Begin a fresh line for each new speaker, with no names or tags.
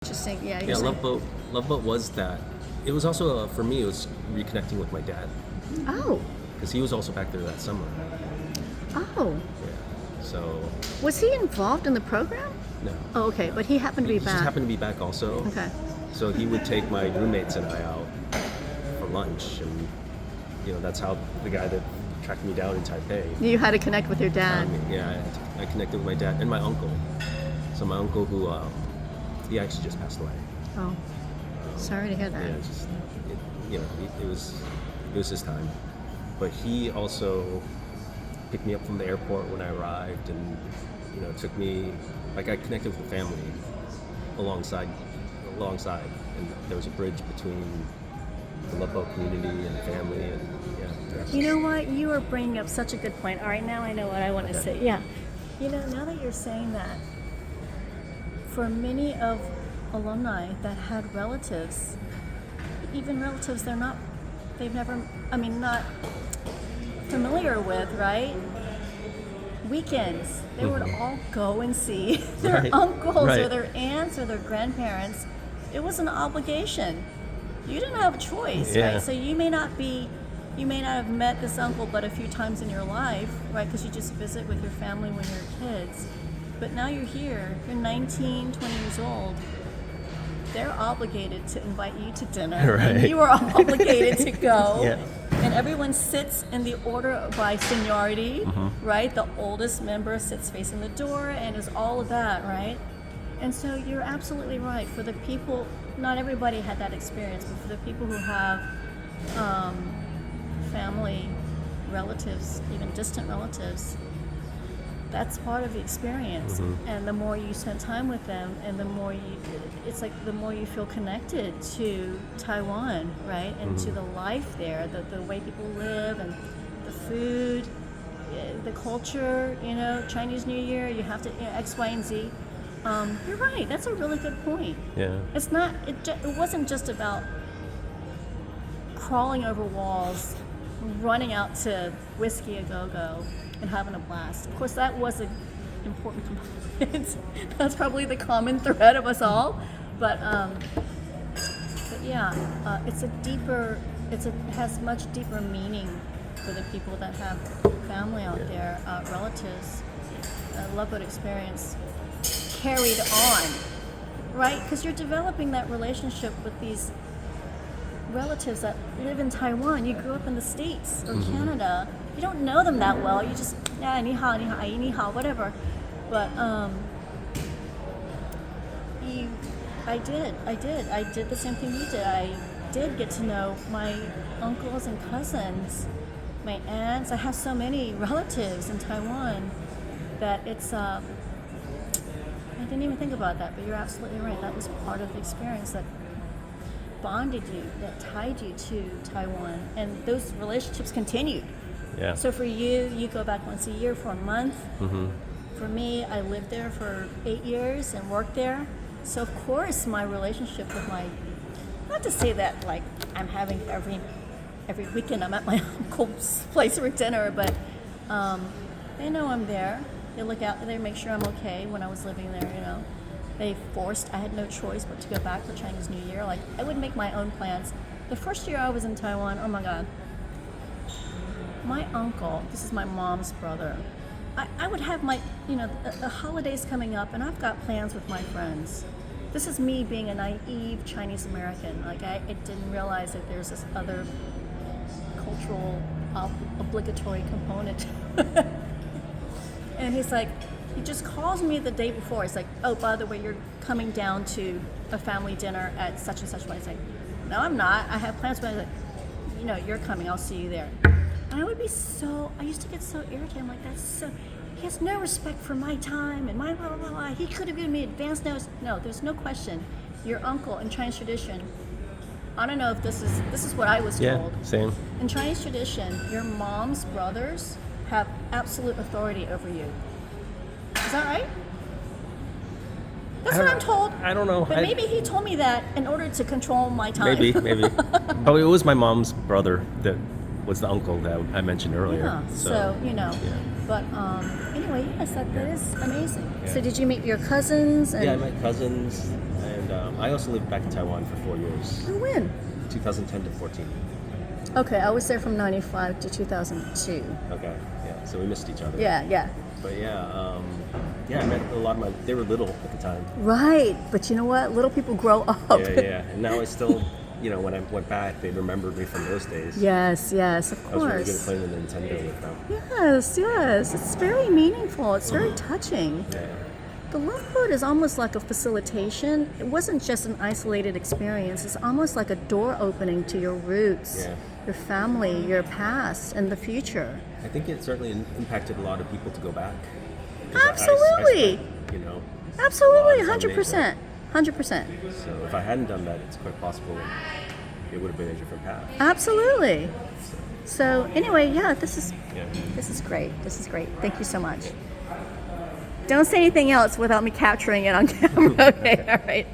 Interesting. Yeah.
Yeah, Love Boat was that. It was also for me. It was reconnecting with my dad
Oh.
because he was also back there that summer.
Oh.
Yeah. So
Was he involved in the program?
no.
Oh, okay.
No.
But he happened to be
He
back.
just happened to be back also.
Okay.
So he would take my roommates and I out for lunch, and that's how the guy that tracked me down in Taipei.
You had to connect with your dad.
Yeah, I connected with my dad and my uncle. So my uncle, who he actually just passed away.
Oh. Sorry to hear that.
Yeah, it was his time. But he also picked me up from the airport when I arrived, and took me. Like, I connected with the family alongside, and there was a bridge between the Love Boat community and the family, and yeah.
You know what? You are bringing up such a good point. All right, now I know what I want to say. Yeah. Now that you're saying that, for many of alumni that had relatives, even relatives not familiar with, right? Weekends, they would all go and see their uncles or their aunts or their grandparents. It was an obligation. You didn't have a choice, right? So you may not have met this uncle but a few times in your life, right? Because you just visit with your family when you're kids. But now you're here, you're 19, 20 years old. They're obligated to invite you to dinner.
Right.
And you are obligated to go.
Yeah.
And everyone sits in the order by seniority, right? The oldest member sits facing the door, and is all of that, right? And so you're absolutely right. For the people, not everybody had that experience, but for the people who have family, relatives, even distant relatives, that's part of the experience. And the more you spend time with them, and the more you feel connected to Taiwan, right? And to the life there, the way people live, and the food, the culture, Chinese New Year, you have to, X, Y, and Z. You're right, that's a really good point.
Yeah.
It wasn't just about crawling over walls, running out to Whiskey A Go-Go, and having a blast. Of course, that was an important component. That's probably the common thread of us all. But yeah, it has much deeper meaning for the people that have family out there, relatives, Love Boat experience carried on, right? Because you're developing that relationship with these relatives that live in Taiwan. You grew up in the States or Canada. You don't know them that well. You just, ni hao, ni hao, whatever. But I did the same thing you did. I did get to know my uncles and cousins, my aunts. I have so many relatives in Taiwan that it's, I didn't even think about that, but you're absolutely right. That was part of the experience that bonded you, that tied you to Taiwan, and those relationships continued.
Yeah.
So for you go back once a year for a month. For me, I lived there for 8 years and worked there. So of course my relationship with not to say that like I'm having every weekend I'm at my uncle's place for dinner, but they know I'm there. They look out, they make sure I'm okay when I was living there, I had no choice but to go back for Chinese New Year. Like, I would make my own plans. The first year I was in Taiwan, oh my God, my uncle, this is my mom's brother, I would have the holidays coming up, and I've got plans with my friends. This is me being a naive Chinese American. Like, I didn't realize that there's this other cultural obligatory component. And he's like, he just calls me the day before. He's like, oh, by the way, you're coming down to a family dinner at such and such place. Like, no, I'm not. I have plans. But I was like, you're coming. I'll see you there. And I used to get so irritated. I'm like, he has no respect for my time and my blah, blah, blah, blah. He could have given me advance notice. No, there's no question. Your uncle in Chinese tradition, I don't know if this is what I was told.
Yeah, same.
In Chinese tradition, your mom's brothers have absolute authority over you. Is that right? That's what I'm told.
I don't know.
But maybe he told me that in order to control my time.
Maybe. But it was my mom's brother that was the uncle that I mentioned earlier.
Yeah. So
Yeah.
But anyway. anyway, yes, that is amazing.
Yeah.
So did you meet your cousins? And
Yeah, I met cousins, and I also lived back in Taiwan for 4 years,
Oh, when?
2010 to 14.
Okay, I was there from 95 to 2002.
Okay, yeah, so we missed each other.
Yeah.
But yeah, I met a lot of my. They were little at the time.
Right, but you know what? Little people grow up.
Yeah, and now I still, when I went back, they remembered me from those days.
Yes, of
I was really good at
course.
playing the Nintendo with them.
Yes. It's very meaningful. It's very touching.
Yeah.
The love boat is almost like a facilitation. It wasn't just an isolated experience. It's almost like a door opening to your roots,
Yeah.
your family, your past, and the future.
I think it certainly impacted a lot of people to go back. 'Cause
Absolutely.
I spent,
Absolutely,
a lot of time in
100%. 100%.
So if I hadn't done that, it's quite possible it would have been a different path.
Absolutely. So anyway, this is
Yeah.
great. This is great. Thank you so much. Don't say anything else without me capturing it on camera. Okay, all right.